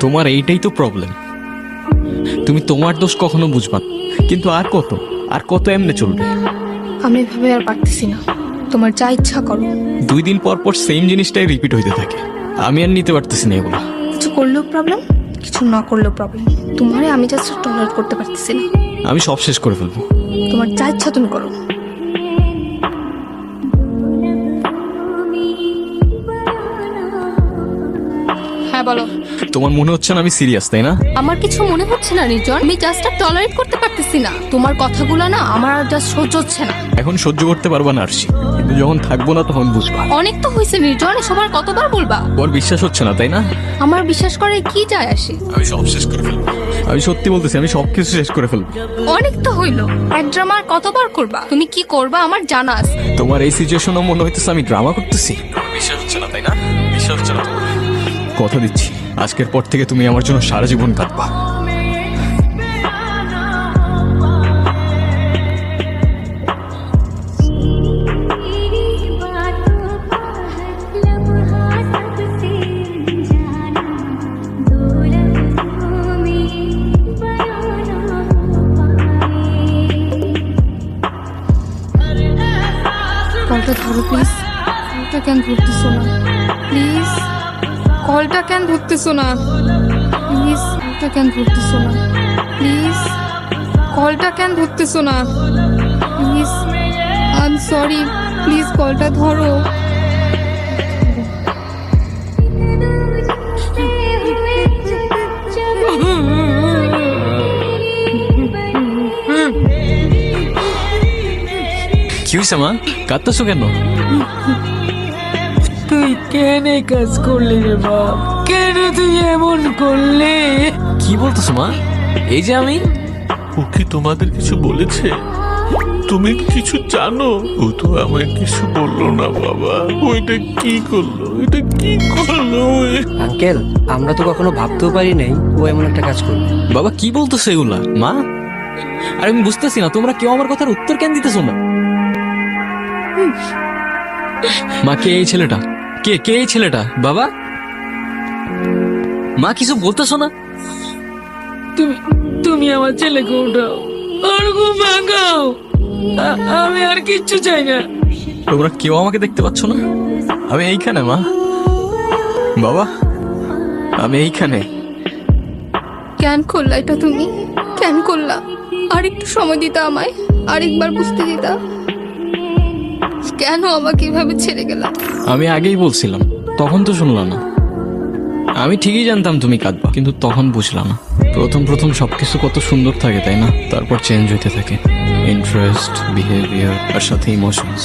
তোমার এইটাই তো প্রবলেম, তুমি তোমার দোষ কখনো বুঝবা না। কিন্তু আর কত এমনি চলবে? আমি এভাবে আর পারতেছি না, তোমার যা ইচ্ছা করো। 2 দিন পর পর সেম জিনিসটাই রিপিট হইতে থাকে, আমি আর নিতে পারতেছি না এগুলো। কিছু করলেও প্রবলেম, কিছু না করলেও প্রবলেম। তোমারে আমি জাস্ট টলারেট করতে পারতেছি না। আমি সব শেষ করে ফেলবো। তোমার যা ইচ্ছা তুমি করো। হ্যাঁ বলো। তোমার মনে হচ্ছে না আমি সিরিয়াস, তাই না? আমার কিছু মনে হচ্ছে না নির্জন, আমি জাস্ট টলারেট করতে পারতেছি না। তোমার কথাগুলো না আমার আর জাস্ট সহ্য হচ্ছে না। এখন সহ্য করতে পারবা না আরশি, কিন্তু যখন থাকবো না তখন বুঝবা। অনেক তো হয়েছে নির্জন, এসব আর কতবার বলবা? তোমার বিশ্বাস হচ্ছে না, তাই না? আমার বিশ্বাস করে কি যায় আসে? আমি সব শেষ করে ফেলবো। আমি সত্যি বলতেছি, আমি সবকিছু শেষ করে ফেলবো। অনেক তো হইলো, এক ড্রামা আর কতবার করবা? তুমি কি করবা আমার জানা আছে। তোমার এই সিচুয়েশনও মনে হইতেছে আমি ড্রামা করতেছি। বিশ্বাস হচ্ছে না, তাই না? বিশ্বাস হচ্ছে না তোমার? কথা দিচ্ছি, আজকের পর থেকে তুমি আমার জন্য সারা জীবন কাঁদবা। কলটা ধরো প্লিজ। কলটা কেন ধরতেছো না প্লিজ? কলটা কেন ধরতেছো না প্লিজ? কলটা কেন ধরতেছো না প্লিজ? কলটা কেন ধরতেছো না please? I am sorry, please কলটা ধরো। কি হয়েছে মা, কাঁদতেছো কেন? তুই কেন এই কাজ করলি রে বাপ? কেন তুই এমন করলি? কি বলতেছো মা? এই যে আমি। ও কি তোমাদের কিছু বলেছে? তুমি কি কিছু জানো? ও তো আমায় কিছু বললো না বাবা। ও এটা কি করলো? এটা কি করলো? আঙ্কেল, আমরা তো কখনো ভাবতেও পারি নাই ও এমন একটা কাজ করবে। বাবা কি বলতেছো এগুলা মা? আর আমি বুঝতেছি না তোমরা কেউ আমার কথার উত্তর কেন দিতেছো না? মা, কে এই ছেলেটা? কে এই ছেলেটা? বাবা, মা কিছু বলতেছো না? তুমি তুমি আমার ছেলেকে উঠাও, আর ঘুম ভাঙাও। আমি আর কিচ্ছু চাই না। তোমরা কেউ আমাকে দেখতে পাচ্ছ না? আমি এইখানে মা, বাবা, আমি এইখানে। কেন করলা এটা তুমি? কেন করলা? আর একটু সময় দিতা আমায়, আরেকবার বুঝতে দিতা। কেন আমাকে এভাবে ছেড়ে গেলা? আমি আগেই বলছিলাম, তখন তো শুনলাম না। আমি ঠিকই জানতাম তুমি কাঁদবা, কিন্তু তখন বুঝলাম না। প্রথম সবকিছু কত সুন্দর থাকে, তাই না? তারপর চেঞ্জ হইতে থাকে, ইন্টারেস্ট, বিহেভিয়ার আর সাথে ইমোশনস।